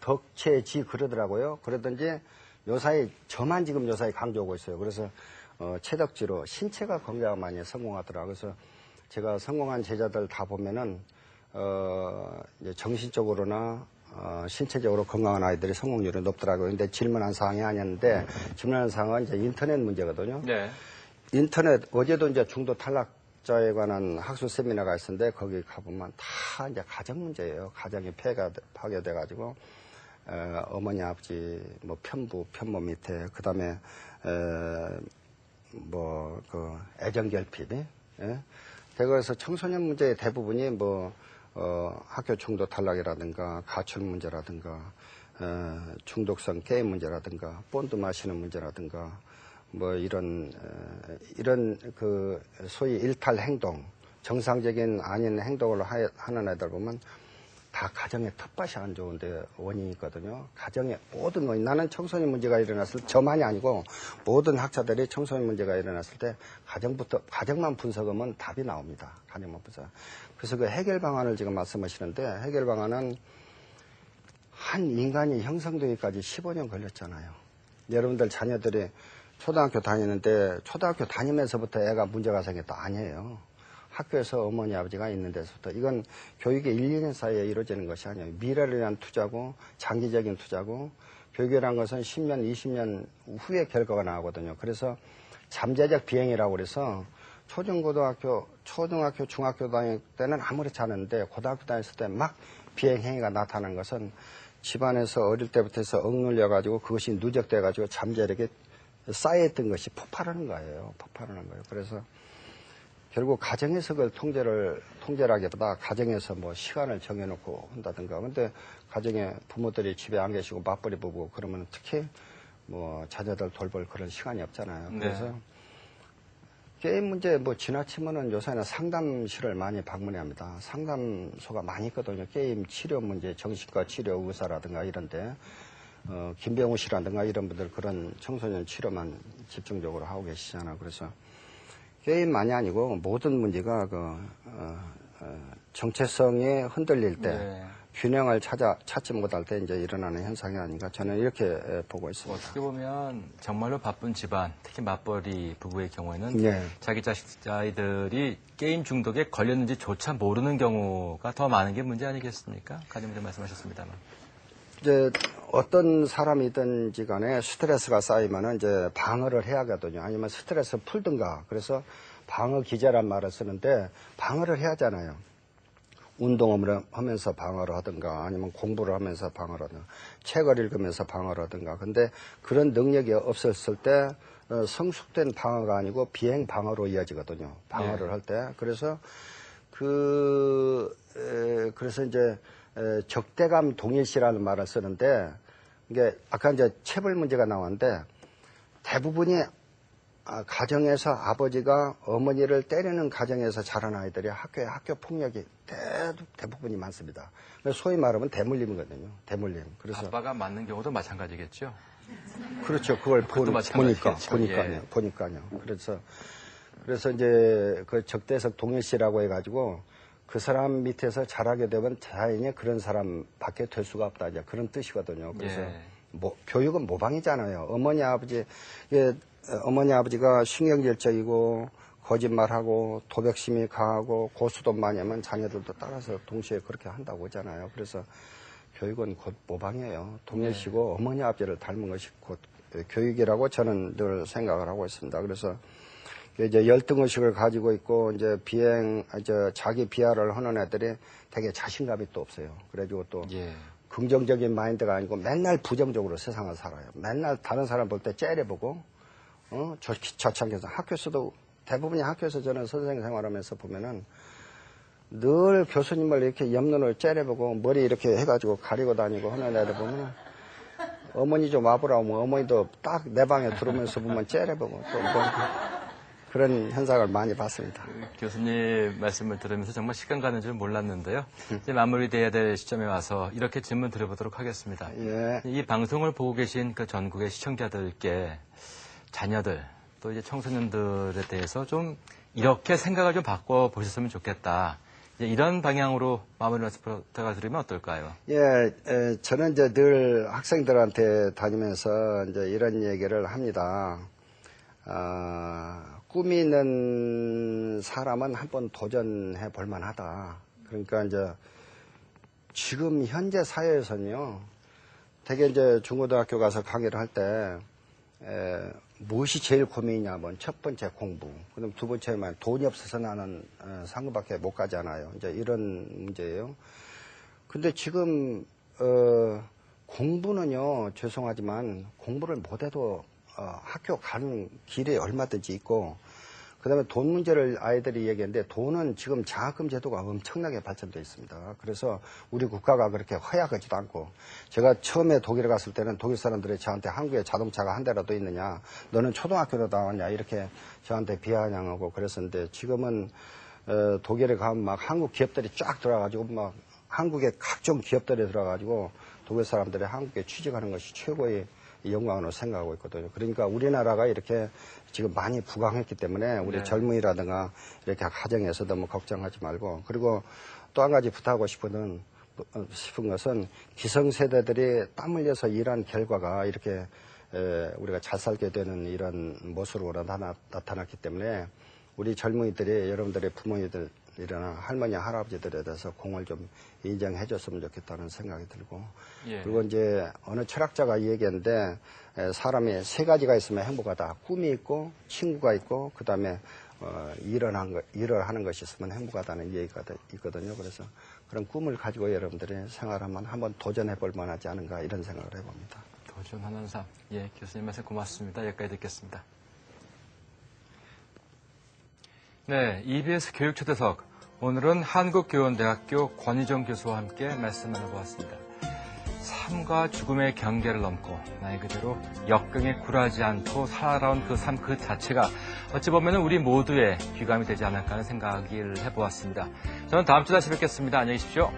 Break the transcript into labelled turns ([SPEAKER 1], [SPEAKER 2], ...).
[SPEAKER 1] 덕체지 그러더라고요. 그러든지 요사이 저만 지금 요사이 강조하고 있어요. 그래서 체덕지로 신체가 건강만이 성공하더라고요. 그래서 제가 성공한 제자들 다 보면은 이제 정신적으로나 신체적으로 건강한 아이들이 성공률이 높더라고요. 근데 질문한 사항이 아니었는데 질문한 사항은 이제 인터넷 문제거든요.
[SPEAKER 2] 네.
[SPEAKER 1] 인터넷 어제도 이제 중도 탈락자에 관한 학술 세미나가 있었는데 거기 가보면 다 이제 가정 문제예요. 가정이 파괴돼가지고 어머니 아버지 뭐 편부 밑에 그다음에 뭐 그 애정 결핍이 그래서 청소년 문제의 대부분이 뭐 학교 중도 탈락이라든가 가출 문제라든가 중독성 게임 문제라든가 본드 마시는 문제라든가 뭐 이런 그 소위 일탈 행동 정상적인 아닌 행동을 하는 애들 보면 다 가정의 텃밭이 안 좋은데 원인이 있거든요. 가정의 모든 원인. 나는 청소년 문제가 일어났을 때 저만이 아니고 모든 학자들이 청소년 문제가 일어났을 때 가정만 분석하면 답이 나옵니다. 가정만 분석. 그래서 그 해결 방안을 지금 말씀하시는데 해결 방안은 한 인간이 형성되기까지 15년 걸렸잖아요. 여러분들 자녀들이 초등학교 다니는데 초등학교 다니면서부터 애가 문제가 생겼다 아니에요. 학교에서 어머니 아버지가 있는 데서부터 이건 교육의 1, 2년 사이에 이루어지는 것이 아니에요. 미래를 위한 투자고 장기적인 투자고 교육이라는 것은 10년, 20년 후에 결과가 나오거든요. 그래서 잠재적 비행이라고 그래서 초중고등학교, 중학교 다닐 때는 아무렇지 않은데 고등학교 다녔을 때 막 비행 행위가 나타나는 것은 집안에서 어릴 때부터 해서 억눌려가지고 그것이 누적돼가지고 잠재력에 쌓여있던 것이 폭발하는 거예요. 그래서 결국 가정에서 그걸 통제라기보다 가정에서 뭐 시간을 정해놓고 한다든가. 근데 가정에 부모들이 집에 안 계시고 맞벌이 부부 그러면 특히 뭐 자녀들 돌볼 그런 시간이 없잖아요. 그래서
[SPEAKER 2] 네.
[SPEAKER 1] 게임 문제 뭐 지나치면은 요새는 상담실을 많이 방문해야 합니다. 상담소가 많이 있거든요. 게임 치료 문제, 정신과 치료 의사라든가 이런데. 김병우 씨라든가 이런 분들 그런 청소년 치료만 집중적으로 하고 계시잖아요. 그래서 게임만이 아니고 모든 문제가 정체성이 흔들릴 때
[SPEAKER 2] 네.
[SPEAKER 1] 균형을 찾지 못할 때 이제 일어나는 현상이 아닌가 저는 이렇게 보고 있습니다.
[SPEAKER 2] 어떻게 보면 정말로 바쁜 집안, 특히 맞벌이 부부의 경우에는
[SPEAKER 1] 네.
[SPEAKER 2] 자기 아이들이 게임 중독에 걸렸는지조차 모르는 경우가 더 많은 게 문제 아니겠습니까? 가정부장 말씀하셨습니다만.
[SPEAKER 1] 이제 어떤 사람이든지 간에 스트레스가 쌓이면은 이제 방어를 해야 하거든요. 아니면 스트레스 풀든가. 그래서 방어 기제란 말을 쓰는데 방어를 해야 하잖아요. 운동을 하면서 방어를 하든가 아니면 공부를 하면서 방어를 하든가 책을 읽으면서 방어를 하든가. 근데 그런 능력이 없었을 때 성숙된 방어가 아니고 비행 방어로 이어지거든요. 방어를
[SPEAKER 2] 네.
[SPEAKER 1] 할 때. 그래서 그래서 이제 적대감 동일시라는 말을 쓰는데 이게 아까 이제 체벌 문제가 나왔는데 대부분이 가정에서 아버지가 어머니를 때리는 가정에서 자란 아이들이 학교 폭력이 대부분이 많습니다. 소위 말하면 대물림이거든요. 대물림. 그래서
[SPEAKER 2] 아빠가 맞는 경우도 마찬가지겠죠.
[SPEAKER 1] 그렇죠. 그걸 보니까요. 그래서 이제 그 적대적 동일시라고 해가지고 그 사람 밑에서 자라게 되면 자연히 그런 사람 밖에 될 수가 없다. 이제 그런 뜻이거든요. 그래서
[SPEAKER 2] 예.
[SPEAKER 1] 교육은 모방이잖아요. 어머니 아버지가 신경질적이고 거짓말하고 도벽심이 강하고 고수도 많이 하면 자녀들도 따라서 동시에 그렇게 한다고 하잖아요. 그래서 교육은 곧 모방이에요. 동일시고 어머니 아버지를 닮은 것이 곧 교육이라고 저는 늘 생각을 하고 있습니다. 그래서 이제 열등의식을 가지고 있고, 이제 자기 비하를 하는 애들이 되게 자신감이 또 없어요. 그래가지고 또 긍정적인 마인드가 아니고 맨날 부정적으로 세상을 살아요. 맨날 다른 사람 볼 때 째려보고, 저창에서 학교에서도 대부분이 학교에서 저는 선생님 생활하면서 보면은 늘 교수님을 이렇게 옆눈을 째려보고 머리 이렇게 해가지고 가리고 다니고 하는 애들 보면은 어머니 좀 와보라고 하면 어머니도 딱 내 방에 들어오면서 보면 째려보고 또 그런 현상을 많이 봤습니다.
[SPEAKER 2] 교수님 말씀을 들으면서 정말 시간 가는 줄 몰랐는데요. 이제 마무리돼야 될 시점에 와서 이렇게 질문 드려보도록 하겠습니다.
[SPEAKER 1] 예.
[SPEAKER 2] 이 방송을 보고 계신 그 전국의 시청자들께 자녀들 또 이제 청소년들에 대해서 좀 이렇게 생각을 좀 바꿔보셨으면 좋겠다. 이제 이런 방향으로 마무리 말씀 부탁드리면 어떨까요?
[SPEAKER 1] 예, 저는 이제 늘 학생들한테 다니면서 이제 이런 얘기를 합니다. 꿈이 있는 사람은 한번 도전해 볼 만하다. 그러니까 이제 지금 현재 사회에서는요, 되게 이제 중고등학교 가서 강의를 할 때, 무엇이 제일 고민이냐면 첫 번째 공부, 그다음 두 번째는 돈이 없어서 나는 상급밖에 못 가잖아요. 이제 이런 문제예요. 근데 지금 공부는요, 죄송하지만 공부를 못해도 학교 가는 길에 얼마든지 있고, 그다음에 돈 문제를 아이들이 얘기했는데 돈은 지금 장학금 제도가 엄청나게 발전되어 있습니다. 그래서 우리 국가가 그렇게 허약하지도 않고, 제가 처음에 독일에 갔을 때는 독일 사람들이 저한테 한국에 자동차가 한 대라도 있느냐, 너는 초등학교도 나왔냐, 이렇게 저한테 비아냥하고 그랬었는데, 지금은 독일에 가면 막 한국 기업들이 쫙 들어가지고 막 한국의 각종 기업들이 들어가지고 독일 사람들이 한국에 취직하는 것이 최고의 영광으로 생각하고 있거든요. 그러니까 우리나라가 이렇게 지금 많이 부강했기 때문에 우리
[SPEAKER 2] 네.
[SPEAKER 1] 젊은이라든가 이렇게 가정에서 너무 걱정하지 말고, 그리고 또 한 가지 부탁하고 싶은 것은 기성세대들이 땀 흘려서 일한 결과가 이렇게 우리가 잘 살게 되는 이런 모습으로 나타났기 때문에 우리 젊은이들이 여러분들의 부모님들이나 할머니, 할아버지들에 대해서 공을 좀 인정해 줬으면 좋겠다는 생각이 들고,
[SPEAKER 2] 예.
[SPEAKER 1] 그리고 이제 어느 철학자가 얘기했는데, 사람이 세 가지가 있으면 행복하다. 꿈이 있고, 친구가 있고, 그 다음에 일을 하는 것이 있으면 행복하다는 얘기가 있거든요. 그래서 그런 꿈을 가지고 여러분들이 생활하면 한번 도전해 볼 만하지 않은가, 이런 생각을 해봅니다.
[SPEAKER 2] 도전하는 삶. 예, 교수님 말씀 고맙습니다. 여기까지 듣겠습니다. 네, EBS 교육초대석. 오늘은 한국교원대학교 권희정 교수와 함께 말씀 나눠보았습니다. 삶과 죽음의 경계를 넘고 말 그대로 역경에 굴하지 않고 살아온 그 삶 그 자체가 어찌 보면 우리 모두의 귀감이 되지 않을까 하는 생각을 해보았습니다. 저는 다음 주 다시 뵙겠습니다. 안녕히 계십시오.